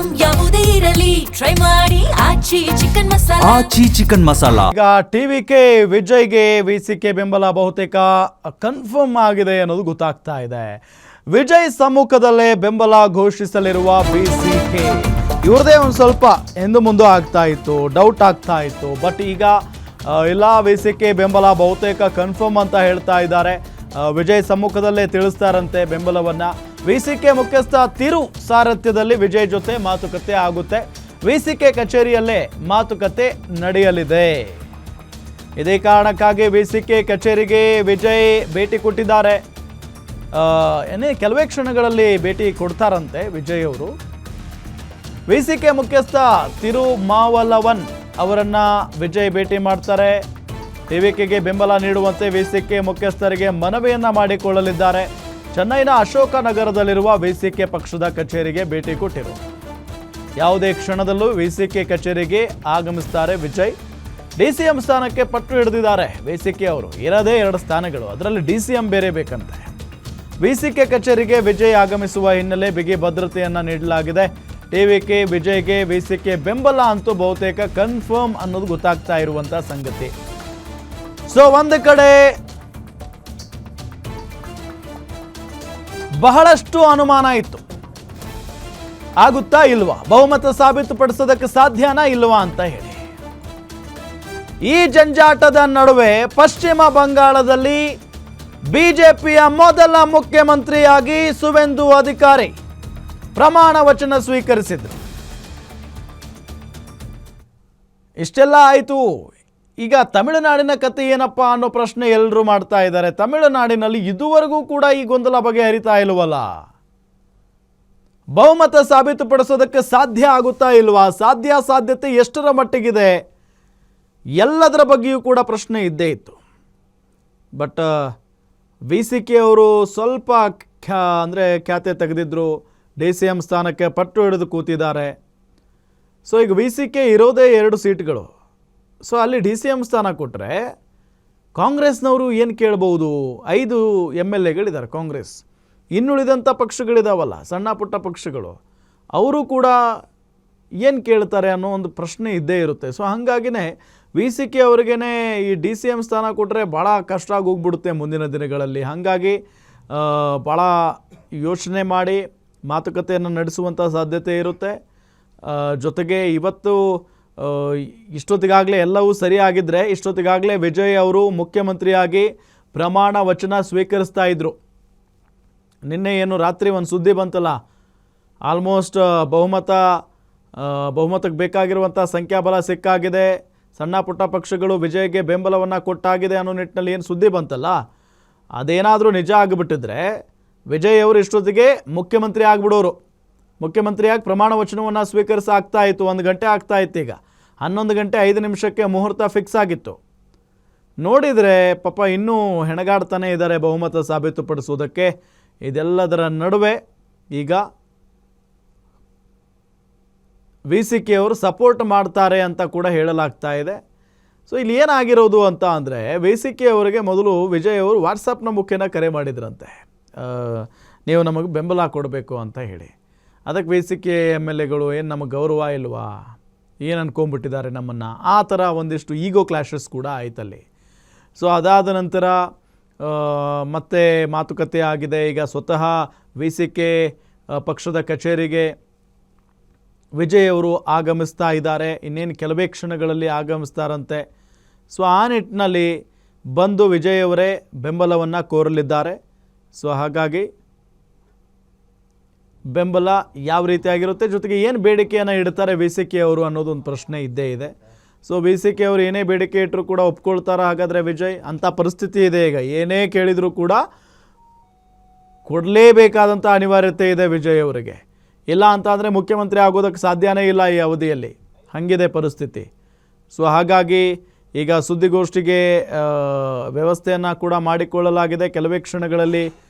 Item ಯಾವುದೇ ಇರಲಿ try ಮಾಡಿ ಆಚಿ ಚಿಕನ್ ಮಸಾಲಾ. ಆಚಿ ಚಿಕನ್ ಮಸಾಲಾ. ಈಗ ಟಿವಿಕೆ ವಿಜಯ್ಗೆ ವಿಸಿಕೆ ಬೆಂಬಲ ಬಹುತೇಕ ಕನ್ಫರ್ಮ್ ಆಗಿದೆ ಅನ್ನೋದು ಗೊತ್ತಾಗ್ತಾ ಇದೆ. ವಿಜಯ್ ಸಮ್ಮುಖದಲ್ಲೇ ಬೆಂಬಲ ಘೋಷಿಸಲಿರುವ ವಿಸಿಕೆ ಇವ್ರದೇ ಒಂದು ಸ್ವಲ್ಪ ಎಂದು ಮುಂದೆ ಆಗ್ತಾ ಇತ್ತು, ಡೌಟ್ ಆಗ್ತಾ ಇತ್ತು. ಬಟ್ ಈಗ ಇಲ್ಲ, ವಿಸಿಕೆ ಬೆಂಬಲ ಬಹುತೇಕ ಕನ್ಫರ್ಮ್ ಅಂತ ಹೇಳ್ತಾ ಇದ್ದಾರೆ. ವಿಜಯ್ ಸಮ್ಮುಖದಲ್ಲೇ ತಿಳಿಸ್ತಾರಂತೆ ಬೆಂಬಲವನ್ನ. ವಿಸಿಕೆ ಮುಖ್ಯಸ್ಥ ತಿರು ಸಾರಥ್ಯದಲ್ಲಿ ವಿಜಯ್ ಜೊತೆ ಮಾತುಕತೆ ಆಗುತ್ತೆ. ವಿಸಿಕೆ ಕಚೇರಿಯಲ್ಲೇ ಮಾತುಕತೆ ನಡೆಯಲಿದೆ. ಇದೇ ಕಾರಣಕ್ಕಾಗಿ ವಿಸಿಕೆ ಕಚೇರಿಗೆ ವಿಜಯ್ ಭೇಟಿ ಕೊಟ್ಟಿದ್ದಾರೆ. ಕೆಲವೇ ಕ್ಷಣಗಳಲ್ಲಿ ಭೇಟಿ ಕೊಡ್ತಾರಂತೆ ವಿಜಯ್ ಅವರು. ವಿಸಿಕೆ ಮುಖ್ಯಸ್ಥ ತಿರುಮಾವಲವನ್ ಅವರನ್ನ ವಿಜಯ್ ಭೇಟಿ ಮಾಡ್ತಾರೆ. ಟಿವಿಕೆಗೆ ಬೆಂಬಲ ನೀಡುವಂತೆ ವಿಸಿಕೆ ಮುಖ್ಯಸ್ಥರಿಗೆ ಮನವಿಯನ್ನ ಮಾಡಿಕೊಳ್ಳಲಿದ್ದಾರೆ. ಚೆನ್ನೈನ ಅಶೋಕ ನಗರದಲ್ಲಿರುವ ವಿಸಿಕೆ ಪಕ್ಷದ ಕಚೇರಿಗೆ ಭೇಟಿ ಕೊಟ್ಟಿರು. ಯಾವುದೇ ಕ್ಷಣದಲ್ಲೂ ವಿಸಿಕೆ ಕಚೇರಿಗೆ ಆಗಮಿಸ್ತಾರೆ ವಿಜಯ್. ಡಿಸಿಎಂ ಸ್ಥಾನಕ್ಕೆ ಪಟ್ಟು ಹಿಡಿದಿದ್ದಾರೆ ವಿಸಿಕೆ ಅವರು. ಇರದೇ 2 ಸ್ಥಾನಗಳು, ಅದರಲ್ಲಿ ಡಿಸಿಎಂ ಬೇರೆ ಬೇಕಂತೆ. ವಿಸಿಕೆ ಕಚೇರಿಗೆ ವಿಜಯ್ ಆಗಮಿಸುವ ಹಿನ್ನೆಲೆ ಬಿಗಿ ಭದ್ರತೆಯನ್ನ ನೀಡಲಾಗಿದೆ. ಟಿವಿಕೆ ವಿಜಯ್ಗೆ ವಿಸಿಕೆ ಬೆಂಬಲ ಅಂತೂ ಬಹುತೇಕ ಕನ್ಫರ್ಮ್ ಅನ್ನೋದು ಗೊತ್ತಾಗ್ತಾ ಇರುವಂತ ಸಂಗತಿ. ಸೊ ಒಂದು ಕಡೆ ಬಹಳಷ್ಟು ಅನುಮಾನ ಇತ್ತು, ಆಗುತ್ತಾ ಇಲ್ವಾ, ಬಹುಮತ ಸಾಬೀತುಪಡಿಸೋದಕ್ಕೆ ಸಾಧ್ಯನಾ ಇಲ್ವಾ ಅಂತ ಹೇಳಿ. ಈ ಜಂಜಾಟದ ನಡುವೆ ಪಶ್ಚಿಮ ಬಂಗಾಳದಲ್ಲಿ ಬಿಜೆಪಿಯ ಮೊದಲ ಮುಖ್ಯಮಂತ್ರಿಯಾಗಿ ಸುವೇಂದು ಅಧಿಕಾರಿ ಪ್ರಮಾಣ ವಚನ ಸ್ವೀಕರಿಸಿದ್ರು. ಇಷ್ಟೆಲ್ಲ ಆಯಿತು. ಈಗ ತಮಿಳುನಾಡಿನ ಕಥೆ ಏನಪ್ಪಾ ಅನ್ನೋ ಪ್ರಶ್ನೆ ಎಲ್ಲರೂ ಮಾಡ್ತಾ ಇದ್ದಾರೆ. ತಮಿಳುನಾಡಿನಲ್ಲಿ ಇದುವರೆಗೂ ಕೂಡ ಈ ಗೊಂದಲ ಬಗೆಹರಿತಾ ಇಲ್ವಲ್ಲ. ಬಹುಮತ ಸಾಬೀತುಪಡಿಸೋದಕ್ಕೆ ಸಾಧ್ಯ ಆಗುತ್ತಾ ಇಲ್ವಾ, ಸಾಧ್ಯತೆ ಎಷ್ಟರ ಮಟ್ಟಿಗಿದೆ, ಎಲ್ಲದರ ಬಗ್ಗೆಯೂ ಕೂಡ ಪ್ರಶ್ನೆ ಇದ್ದೇ ಇತ್ತು. ಬಟ್ ವಿಸಿಕೆ ಅವರು ಸ್ವಲ್ಪ ಖ್ಯಾತೆ ತೆಗೆದಿದ್ರು. ಡಿಸಿಎಂ ಸ್ಥಾನಕ್ಕೆ ಪಟ್ಟು ಹಿಡಿದು ಕೂತಿದ್ದಾರೆ. ಸೊ ಈಗ ವಿಸಿಕೆ ಇರೋದೇ 2 ಸೀಟ್ಗಳು. ಸೊ ಅಲ್ಲಿ ಡಿಸಿಎಂ ಸ್ಥಾನ ಕೊಟ್ಟರೆ ಕಾಂಗ್ರೆಸ್ನವರು ಏನು ಕೇಳ್ಬೋದು? 5 MLAಗಳಿದ್ದಾರೆ ಕಾಂಗ್ರೆಸ್. ಇನ್ನುಳಿದಂಥ ಪಕ್ಷಗಳಿದಾವಲ್ಲ, ಸಣ್ಣ ಪುಟ್ಟ ಪಕ್ಷಗಳು, ಅವರು ಕೂಡ ಏನು ಕೇಳ್ತಾರೆ ಅನ್ನೋ ಒಂದು ಪ್ರಶ್ನೆ ಇದ್ದೇ ಇರುತ್ತೆ. ಸೊ ಹಾಗಾಗಿನೇ ವಿಸಿಕೆ ಅವ್ರಿಗೇ ಈ ಡಿಸಿಎಂ ಸ್ಥಾನ ಕೊಟ್ಟರೆ ಭಾಳ ಕಷ್ಟ ಆಗಿ ಹೋಗ್ಬಿಡುತ್ತೆ ಮುಂದಿನ ದಿನಗಳಲ್ಲಿ. ಹಾಗಾಗಿ ಭಾಳ ಯೋಚನೆ ಮಾಡಿ ಮಾತುಕತೆಯನ್ನು ನಡೆಸುವಂಥ ಸಾಧ್ಯತೆ ಇರುತ್ತೆ. ಜೊತೆಗೆ ಇವತ್ತು ಇಷ್ಟೊತ್ತಿಗಾಗಲೇ ಎಲ್ಲವೂ ಸರಿಯಾಗಿದ್ದರೆ ಇಷ್ಟೊತ್ತಿಗಾಗಲೇ ವಿಜಯ್ ಅವರು ಮುಖ್ಯಮಂತ್ರಿಯಾಗಿ ಪ್ರಮಾಣ ವಚನ ಸ್ವೀಕರಿಸ್ತಾ ಇದ್ದರು. ನಿನ್ನೆ ಏನು ರಾತ್ರಿ ಒಂದು ಸುದ್ದಿ ಬಂತಲ್ಲ, ಆಲ್ಮೋಸ್ಟ್ ಬಹುಮತಕ್ಕೆ ಬೇಕಾಗಿರುವಂಥ ಸಂಖ್ಯಾಬಲ ಸಿಕ್ಕಾಗಿದೆ, ಸಣ್ಣ ಪುಟ್ಟ ಪಕ್ಷಗಳು ವಿಜಯ್ಗೆ ಬೆಂಬಲವನ್ನು ಕೊಟ್ಟಾಗಿದೆ ಅನ್ನೋ ನಿಟ್ಟಿನಲ್ಲಿ ಏನು ಸುದ್ದಿ ಬಂತಲ್ಲ, ಅದೇನಾದರೂ ನಿಜ ಆಗಿಬಿಟ್ಟಿದ್ರೆ ವಿಜಯ್ ಅವರು ಇಷ್ಟೊತ್ತಿಗೆ ಮುಖ್ಯಮಂತ್ರಿ ಆಗಿಬಿಡೋರು. ಮುಖ್ಯಮಂತ್ರಿಯಾಗಿ ಪ್ರಮಾಣ ವಚನವನ್ನು ಸ್ವೀಕರಿಸಾಗ್ತಾ ಇತ್ತು. 1 ಗಂಟೆ ಆಗ್ತಾ ಇತ್ತು. ಈಗ 11 ಗಂಟೆ 5 ನಿಮಿಷಕ್ಕೆ ಮುಹೂರ್ತ ಫಿಕ್ಸ್ ಆಗಿತ್ತು. ನೋಡಿದರೆ ಪಾಪ ಇನ್ನೂ ಹೆಣಗಾಡ್ತಾನೆ ಇದ್ದಾರೆ ಬಹುಮತ ಸಾಬೀತುಪಡಿಸೋದಕ್ಕೆ. ಇದೆಲ್ಲದರ ನಡುವೆ ಈಗ ವಿಸಿಕೆ ಅವರು ಸಪೋರ್ಟ್ ಮಾಡ್ತಾರೆ ಅಂತ ಕೂಡ ಹೇಳಲಾಗ್ತಾ ಇದೆ. ಸೊ ಇಲ್ಲಿ ಏನಾಗಿರೋದು ಅಂತ ಅಂದರೆ, ವಿಸಿಕೆ ಅವರಿಗೆ ಮೊದಲು ವಿಜಯ್ ಅವರು ವಾಟ್ಸಪ್ನ ಮುಖೇನ ಕರೆ ಮಾಡಿದ್ರಂತೆ, ನೀವು ನಮಗೆ ಬೆಂಬಲ ಕೊಡಬೇಕು ಅಂತ ಹೇಳಿ. ಅದಕ್ಕೆ ವಿಸಿಕೆ MLAಗಳು ಏನು ನಮಗೆ ಗೌರವ ಇಲ್ವಾ, ಏನು ಅನ್ಕೊಂಡ್ಬಿಟ್ಟಿದ್ದಾರೆ ನಮ್ಮನ್ನು, ಆ ಥರ ಒಂದಿಷ್ಟು ಈಗೋ ಕ್ಲಾಶಸ್ ಕೂಡ ಆಯ್ತಲ್ಲಿ. ಸೊ ಅದಾದ ನಂತರ ಮತ್ತೆ ಮಾತುಕತೆ ಆಗಿದೆ. ಈಗ ಸ್ವತಃ ವಿಸಿಕೆ ಪಕ್ಷದ ಕಚೇರಿಗೆ ವಿಜಯ್ ಅವರು ಆಗಮಿಸ್ತಾ ಇದ್ದಾರೆ. ಇನ್ನೇನು ಕೆಲವೇ ಕ್ಷಣಗಳಲ್ಲಿ ಆಗಮಿಸ್ತಾರಂತೆ. ಸೊ ಆ ನಿಟ್ಟಿನಲ್ಲಿ ಬಂದು ವಿಜಯ್ ಅವರೇ ಬೆಂಬಲವನ್ನು ಕೋರಲಿದ್ದಾರೆ. ಸೊ ಹಾಗಾಗಿ ಬೆಂಬಲ ಯಾವ ರೀತಿಯಾಗಿರುತ್ತೆ, ಜೊತೆಗೆ ಏನು ಬೇಡಿಕೆಯನ್ನು ಇಡ್ತಾರೆ ವಿಸಿಕೆ ಅವರು ಅನ್ನೋದೊಂದು ಪ್ರಶ್ನೆ ಇದ್ದೇ ಇದೆ. ಸೊ ವಿಸಿಕೆ ಅವರು ಏನೇ ಬೇಡಿಕೆ ಇಟ್ಟರು ಕೂಡ ಒಪ್ಕೊಳ್ತಾರ ಹಾಗಾದರೆ ವಿಜಯ್? ಅಂಥ ಪರಿಸ್ಥಿತಿ ಇದೆ. ಈಗ ಏನೇ ಕೇಳಿದರೂ ಕೂಡ ಕೊಡಲೇಬೇಕಾದಂಥ ಅನಿವಾರ್ಯತೆ ಇದೆ ವಿಜಯ್ ಅವರಿಗೆ. ಇಲ್ಲ ಅಂತ ಅಂದರೆ ಮುಖ್ಯಮಂತ್ರಿ ಆಗೋದಕ್ಕೆ ಸಾಧ್ಯನೇ ಇಲ್ಲ ಈ ಅವಧಿಯಲ್ಲಿ, ಹಾಗಿದೆ ಪರಿಸ್ಥಿತಿ. ಸೊ ಹಾಗಾಗಿ ಈಗ ಸುದ್ದಿಗೋಷ್ಠಿಗೆ ವ್ಯವಸ್ಥೆಯನ್ನು ಕೂಡ ಮಾಡಿಕೊಳ್ಳಲಾಗಿದೆ. ಕೆಲವೇ ಕ್ಷಣಗಳಲ್ಲಿ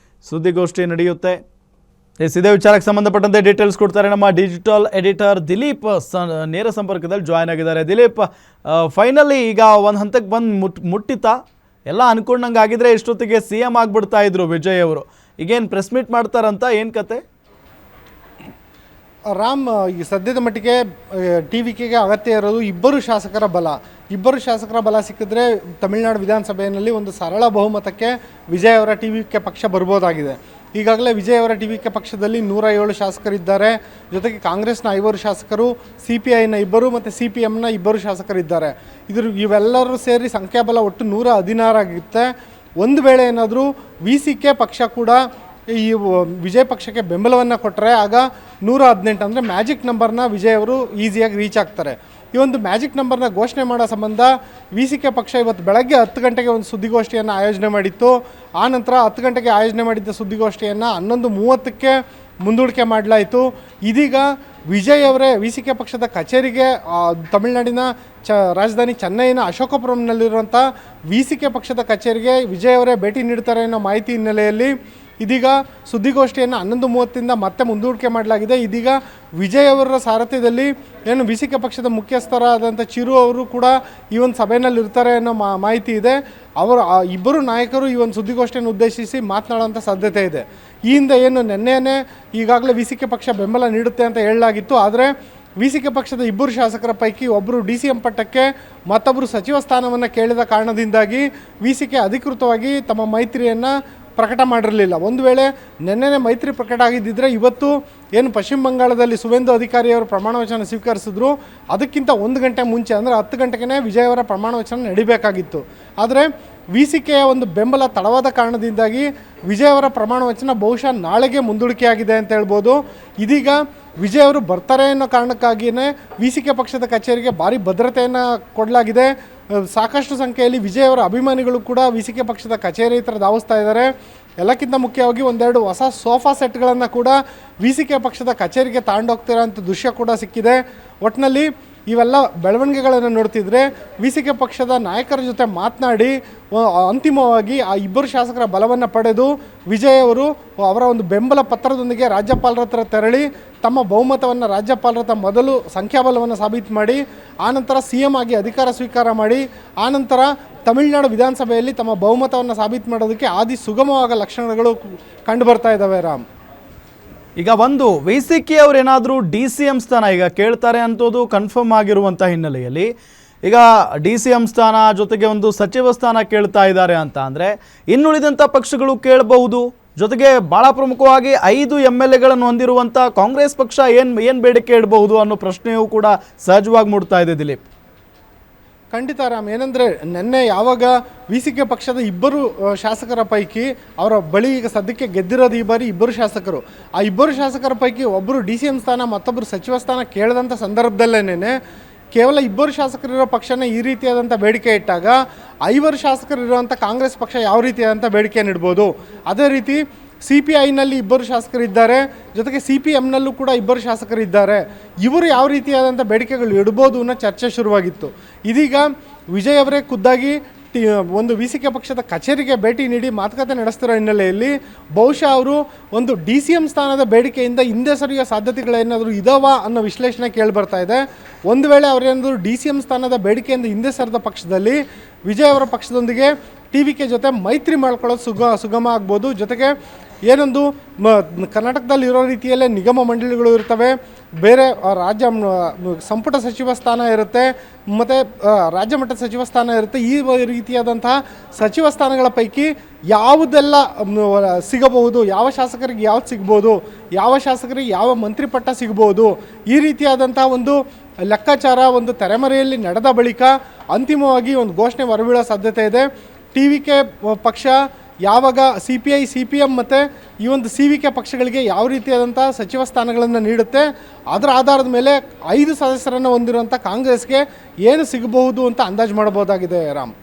ಸುದ್ದಿಗೋಷ್ಠಿ ನಡೆಯುತ್ತೆ. ಇದೇ ವಿಚಾರಕ್ಕೆ ಸಂಬಂಧಪಟ್ಟಂತೆ ಡೀಟೇಲ್ಸ್ ಕೊಡ್ತಾರೆ ನಮ್ಮ ಡಿಜಿಟಲ್ ಎಡಿಟರ್ ದಿಲೀಪ್. ನೇರ ಸಂಪರ್ಕದಲ್ಲಿ ಜಾಯ್ನ್ ಆಗಿದ್ದಾರೆ. ದಿಲೀಪ್, ಫೈನಲಿ ಈಗ ಒಂದು ಹಂತಕ್ಕೆ ಬಂದು ಮುಟ್ಟಿತಾ? ಎಲ್ಲ ಅನ್ಕೊಂಡಂಗೆ ಆಗಿದ್ರೆ ಇಷ್ಟೊತ್ತಿಗೆ CM ಆಗಿಬಿಡ್ತಾ ಇದ್ರು ವಿಜಯ್ ಅವರು. ಈಗೇನು ಪ್ರೆಸ್ ಮೀಟ್ ಮಾಡ್ತಾರಂತ, ಏನು ಕತೆ? ರಾಮ್, ಈ ಸದ್ಯದ ಮಟ್ಟಿಗೆ ಟಿ ವಿ ಕೆಗೆ ಅಗತ್ಯ ಇರೋದು ಇಬ್ಬರು ಶಾಸಕರ ಬಲ ಸಿಕ್ಕಿದ್ರೆ ತಮಿಳುನಾಡು ವಿಧಾನಸಭೆಯಲ್ಲಿ ಒಂದು ಸರಳ ಬಹುಮತಕ್ಕೆ ವಿಜಯ್ ಅವರ ಟಿ ವಿ ಕೆ ಪಕ್ಷ ಬರ್ಬೋದಾಗಿದೆ. ಈಗಾಗಲೇ ವಿಜಯ್ ಅವರ ಟಿ ವಿ ಕೆ ಪಕ್ಷದಲ್ಲಿ 107 ಶಾಸಕರಿದ್ದಾರೆ. ಜೊತೆಗೆ ಕಾಂಗ್ರೆಸ್ನ 5 ಶಾಸಕರು, CPIನ 2 ಮತ್ತು CPMನ 2 ಶಾಸಕರಿದ್ದಾರೆ. ಇವೆಲ್ಲರೂ ಸೇರಿ ಸಂಖ್ಯಾಬಲ ಒಟ್ಟು 116 ಆಗಿರುತ್ತೆ. ಒಂದು ವೇಳೆ ಏನಾದರೂ VCK ಪಕ್ಷ ಕೂಡ ಈ ವಿಜಯ್ ಪಕ್ಷಕ್ಕೆ ಬೆಂಬಲವನ್ನು ಕೊಟ್ಟರೆ ಆಗ 118 ಅಂದರೆ ಮ್ಯಾಜಿಕ್ ನಂಬರ್ನ ವಿಜಯ್ ಅವರು ಈಸಿಯಾಗಿ ರೀಚ್ ಆಗ್ತಾರೆ. ಈ ಒಂದು ಮ್ಯಾಜಿಕ್ ನಂಬರ್ನ ಘೋಷಣೆ ಮಾಡೋ ಸಂಬಂಧ VCK ಪಕ್ಷ ಇವತ್ತು ಬೆಳಗ್ಗೆ 10 ಗಂಟೆಗೆ ಒಂದು ಸುದ್ದಿಗೋಷ್ಠಿಯನ್ನು ಆಯೋಜನೆ ಮಾಡಿತ್ತು. ಆ ನಂತರ 10 ಗಂಟೆಗೆ ಆಯೋಜನೆ ಮಾಡಿದ್ದ ಸುದ್ದಿಗೋಷ್ಠಿಯನ್ನು 11:30ಕ್ಕೆ ಮುಂದೂಡಿಕೆ ಮಾಡಲಾಯಿತು. ಇದೀಗ ವಿಜಯ್ ಅವರೇ VCK ಪಕ್ಷದ ಕಚೇರಿಗೆ ತಮಿಳುನಾಡಿನ ರಾಜಧಾನಿ ಚೆನ್ನೈನ ಅಶೋಕಪುರಂನಲ್ಲಿರುವಂಥ VCK ಪಕ್ಷದ ಕಚೇರಿಗೆ ವಿಜಯ್ ಅವರೇ ಭೇಟಿ ನೀಡ್ತಾರೆ ಅನ್ನೋ ಮಾಹಿತಿ ಹಿನ್ನೆಲೆಯಲ್ಲಿ ಇದೀಗ ಸುದ್ದಿಗೋಷ್ಠಿಯನ್ನು 11:30ರಿಂದ ಮತ್ತೆ ಮುಂದೂಡಿಕೆ ಮಾಡಲಾಗಿದೆ. ಇದೀಗ ವಿಜಯ್ ಅವರ ಸಾರಥ್ಯದಲ್ಲಿ ಏನು VCK ಪಕ್ಷದ ಮುಖ್ಯಸ್ಥರಾದಂಥ ಚಿರು ಅವರು ಕೂಡ ಈ ಒಂದು ಸಭೆಯಲ್ಲಿ ಇರ್ತಾರೆ ಅನ್ನೋ ಮಾಹಿತಿ ಇದೆ. ಇಬ್ಬರು ನಾಯಕರು ಈ ಒಂದು ಸುದ್ದಿಗೋಷ್ಠಿಯನ್ನು ಉದ್ದೇಶಿಸಿ ಮಾತನಾಡುವಂಥ ಸಾಧ್ಯತೆ ಇದೆ. ಈ ಹಿಂದೆ ಏನು ನಿನ್ನೆಯೇ ಈಗಾಗಲೇ VCK ಪಕ್ಷ ಬೆಂಬಲ ನೀಡುತ್ತೆ ಅಂತ ಹೇಳಲಾಗಿತ್ತು. ಆದರೆ VCK ಪಕ್ಷದ 2 ಶಾಸಕರ ಪೈಕಿ ಒಬ್ಬರು DCM ಪಟ್ಟಕ್ಕೆ ಮತ್ತೊಬ್ಬರು ಸಚಿವ ಸ್ಥಾನವನ್ನು ಕೇಳಿದ ಕಾರಣದಿಂದಾಗಿ VCK ಅಧಿಕೃತವಾಗಿ ತಮ್ಮ ಮೈತ್ರಿಯನ್ನು ಪ್ರಕಟ ಮಾಡಿರಲಿಲ್ಲ. ಒಂದು ವೇಳೆ ನಿನ್ನೆ ಮೈತ್ರಿ ಪ್ರಕಟ ಆಗಿದ್ದಿದ್ರೆ ಇವತ್ತು ಏನು ಪಶ್ಚಿಮ ಬಂಗಾಳದಲ್ಲಿ ಸುವೇಂದು ಅಧಿಕಾರಿಯವರು ಪ್ರಮಾಣ ವಚನ ಸ್ವೀಕರಿಸಿದ್ರು ಅದಕ್ಕಿಂತ 1 ಗಂಟೆ ಮುಂಚೆ ಅಂದರೆ 10 ಗಂಟೆಗೆ ವಿಜಯ್ ಅವರ ಪ್ರಮಾಣ ವಚನ ನಡಿಬೇಕಾಗಿತ್ತು. ಆದರೆ VCKಯ ಒಂದು ಬೆಂಬಲ ತಡವಾದ ಕಾರಣದಿಂದಾಗಿ ವಿಜಯ್ ಅವರ ಪ್ರಮಾಣ ವಚನ ಬಹುಶಃ ನಾಳೆಗೆ ಮುಂದೂಡಿಕೆಯಾಗಿದೆ ಅಂತ ಹೇಳ್ಬೋದು. ಇದೀಗ ವಿಜಯ್ ಅವರು ಬರ್ತಾರೆ ಅನ್ನೋ ಕಾರಣಕ್ಕಾಗಿಯೇ VCK ಪಕ್ಷದ ಕಚೇರಿಗೆ ಭಾರಿ ಭದ್ರತೆಯನ್ನು ಕೊಡಲಾಗಿದೆ. ಸಾಕಷ್ಟು ಸಂಖ್ಯೆಯಲ್ಲಿ ವಿಜಯ್ ಅವರ ಅಭಿಮಾನಿಗಳು ಕೂಡ VCK ಪಕ್ಷದ ಕಚೇರಿ ಹತ್ರ ಧಾವಿಸ್ತಾ ಇದ್ದಾರೆ. ಎಲ್ಲಕ್ಕಿಂತ ಮುಖ್ಯವಾಗಿ 1-2 ಹೊಸ ಸೋಫಾ ಸೆಟ್ಗಳನ್ನು ಕೂಡ VCK ಪಕ್ಷದ ಕಚೇರಿಗೆ ತಗೊಂಡೋಗ್ತಿರೋಂಥ ದೃಶ್ಯ ಕೂಡ ಸಿಕ್ಕಿದೆ. ಒಟ್ಟಿನಲ್ಲಿ ಇವೆಲ್ಲ ಬೆಳವಣಿಗೆಗಳನ್ನು ನೋಡ್ತಿದ್ರೆ VCK ಪಕ್ಷದ ನಾಯಕರ ಜೊತೆ ಮಾತನಾಡಿ ಅಂತಿಮವಾಗಿ ಆ 2 ಶಾಸಕರ ಬಲವನ್ನು ಪಡೆದು ವಿಜಯ್ ಅವರು ಅವರ ಒಂದು ಬೆಂಬಲ ಪತ್ರದೊಂದಿಗೆ ರಾಜ್ಯಪಾಲರ ಹತ್ರ ತೆರಳಿ ತಮ್ಮ ಬಹುಮತವನ್ನು ರಾಜ್ಯಪಾಲರ ಹತ್ರ ಮೊದಲು ಸಂಖ್ಯಾಬಲವನ್ನು ಸಾಬೀತು ಮಾಡಿ ಆನಂತರ CM ಆಗಿ ಅಧಿಕಾರ ಸ್ವೀಕಾರ ಮಾಡಿ ಆನಂತರ ತಮಿಳುನಾಡು ವಿಧಾನಸಭೆಯಲ್ಲಿ ತಮ್ಮ ಬಹುಮತವನ್ನು ಸಾಬೀತು ಮಾಡೋದಕ್ಕೆ ಸುಗಮವಾದ ಲಕ್ಷಣಗಳು ಕಂಡು ಬರ್ತಾ ಇದ್ದಾವೆ. ರಾಮ್, ಈಗ ಒಂದು VCK ಅವರೇನಾದರೂ DCM ಸ್ಥಾನ ಈಗ ಕೇಳ್ತಾರೆ ಅಂತೋದು ಕನ್ಫರ್ಮ್ ಆಗಿರುವಂಥ ಹಿನ್ನೆಲೆಯಲ್ಲಿ ಈಗ DCM ಸ್ಥಾನ ಜೊತೆಗೆ ಒಂದು ಸಚಿವ ಸ್ಥಾನ ಕೇಳ್ತಾ ಇದ್ದಾರೆ ಅಂತ ಅಂದರೆ ಇನ್ನುಳಿದಂಥ ಪಕ್ಷಗಳು ಕೇಳಬಹುದು. ಜೊತೆಗೆ ಭಾಳ ಪ್ರಮುಖವಾಗಿ 5 MLAಗಳನ್ನು ಹೊಂದಿರುವಂಥ ಕಾಂಗ್ರೆಸ್ ಪಕ್ಷ ಏನು ಬೇಡಿಕೆ ಇಡಬಹುದು ಅನ್ನೋ ಪ್ರಶ್ನೆಯೂ ಕೂಡ ಸಹಜವಾಗಿ ಮೂಡ್ತಾ ಇದೆ. ದಿಲೀಪ್, ಖಂಡಿತ ರಾಮ್, ಏನಂದರೆ ನಿನ್ನೆ ಯಾವಾಗ VCK ಪಕ್ಷದ 2 ಶಾಸಕರ ಪೈಕಿ ಅವರ ಬಳಿ ಈಗ ಸದ್ಯಕ್ಕೆ ಗೆದ್ದಿರೋದು ಈ ಬಾರಿ 2 ಶಾಸಕರು. ಆ 2 ಶಾಸಕರ ಪೈಕಿ ಒಬ್ಬರು DCM ಸ್ಥಾನ ಮತ್ತೊಬ್ಬರು ಸಚಿವ ಸ್ಥಾನ ಕೇಳಿದಂಥ ಸಂದರ್ಭದಲ್ಲೇನೆ ಕೇವಲ 2 ಶಾಸಕರಿರೋ ಪಕ್ಷನೇ ಈ ರೀತಿಯಾದಂಥ ಬೇಡಿಕೆ ಇಟ್ಟಾಗ 5 ಶಾಸಕರಿರುವಂಥ ಕಾಂಗ್ರೆಸ್ ಪಕ್ಷ ಯಾವ ರೀತಿಯಾದಂಥ ಬೇಡಿಕೆಯನ್ನು ಇಡ್ಬೋದು. ಅದೇ ರೀತಿ CPIನಲ್ಲಿ 2 ಶಾಸಕರಿದ್ದಾರೆ, ಜೊತೆಗೆ CPMನಲ್ಲೂ ಕೂಡ 2 ಶಾಸಕರಿದ್ದಾರೆ. ಇವರು ಯಾವ ರೀತಿಯಾದಂಥ ಬೇಡಿಕೆಗಳು ಇಡ್ಬೋದು ಅನ್ನೋ ಚರ್ಚೆ ಶುರುವಾಗಿತ್ತು. ಇದೀಗ ವಿಜಯ್ ಅವರೇ ಖುದ್ದಾಗಿ ಒಂದು VCK ಪಕ್ಷದ ಕಚೇರಿಗೆ ಭೇಟಿ ನೀಡಿ ಮಾತುಕತೆ ನಡೆಸ್ತಿರೋ ಹಿನ್ನೆಲೆಯಲ್ಲಿ ಬಹುಶಃ ಅವರು ಒಂದು DCM ಸ್ಥಾನದ ಬೇಡಿಕೆಯಿಂದ ಹಿಂದೆ ಸರಿಯೋ ಸಾಧ್ಯತೆಗಳೇನಾದರೂ ಇದಾವ ಅನ್ನೋ ವಿಶ್ಲೇಷಣೆ ಕೇಳಿಬರ್ತಾ ಇದೆ. ಒಂದು ವೇಳೆ ಅವರೇನಾದರೂ DCM ಸ್ಥಾನದ ಬೇಡಿಕೆಯಿಂದ ಹಿಂದೆ ಸರಿದ ಪಕ್ಷದಲ್ಲಿ ವಿಜಯ್ ಅವರ ಪಕ್ಷದೊಂದಿಗೆ TVK ಜೊತೆ ಮೈತ್ರಿ ಮಾಡ್ಕೊಳ್ಳೋದು ಸುಗಮ ಆಗ್ಬೋದು. ಜೊತೆಗೆ ಏನೊಂದು ಕರ್ನಾಟಕದಲ್ಲಿ ಇರೋ ರೀತಿಯಲ್ಲೇ ನಿಗಮ ಮಂಡಳಿಗಳು ಇರ್ತವೆ, ಬೇರೆ ರಾಜ್ಯ ಸಂಪುಟ ಸಚಿವ ಸ್ಥಾನ ಇರುತ್ತೆ ಮತ್ತು ರಾಜ್ಯ ಮಟ್ಟದ ಸಚಿವ ಸ್ಥಾನ ಇರುತ್ತೆ. ಈ ರೀತಿಯಾದಂತಹ ಸಚಿವ ಸ್ಥಾನಗಳ ಪೈಕಿ ಯಾವುದೆಲ್ಲ ಸಿಗಬಹುದು, ಯಾವ ಶಾಸಕರಿಗೆ ಯಾವ್ದು ಸಿಗ್ಬೋದು, ಯಾವ ಶಾಸಕರಿಗೆ ಯಾವ ಮಂತ್ರಿ ಪಟ್ಟ ಸಿಗ್ಬೋದು, ಈ ರೀತಿಯಾದಂಥ ಒಂದು ಲೆಕ್ಕಾಚಾರ ಒಂದು ತೆರೆಮರೆಯಲ್ಲಿ ನಡೆದ ಬಳಿಕ ಅಂತಿಮವಾಗಿ ಒಂದು ಘೋಷಣೆ ಹೊರಬೀಳೋ ಸಾಧ್ಯತೆ ಇದೆ. TVK ಪಕ್ಷ ಯಾವಾಗ CPI, CPM ಮತ್ತು ಈ ಒಂದು CVK ಪಕ್ಷಗಳಿಗೆ ಯಾವ ರೀತಿಯಾದಂಥ ಸಚಿವ ಸ್ಥಾನಗಳನ್ನು ನೀಡುತ್ತೆ ಅದರ ಆಧಾರದ ಮೇಲೆ 5 ಸದಸ್ಯರನ್ನು ಹೊಂದಿರುವಂಥ ಕಾಂಗ್ರೆಸ್ಗೆ ಏನು ಸಿಗಬಹುದು ಅಂತ ಅಂದಾಜು ಮಾಡಬಹುದಾಗಿದೆ. ರಾಮ್.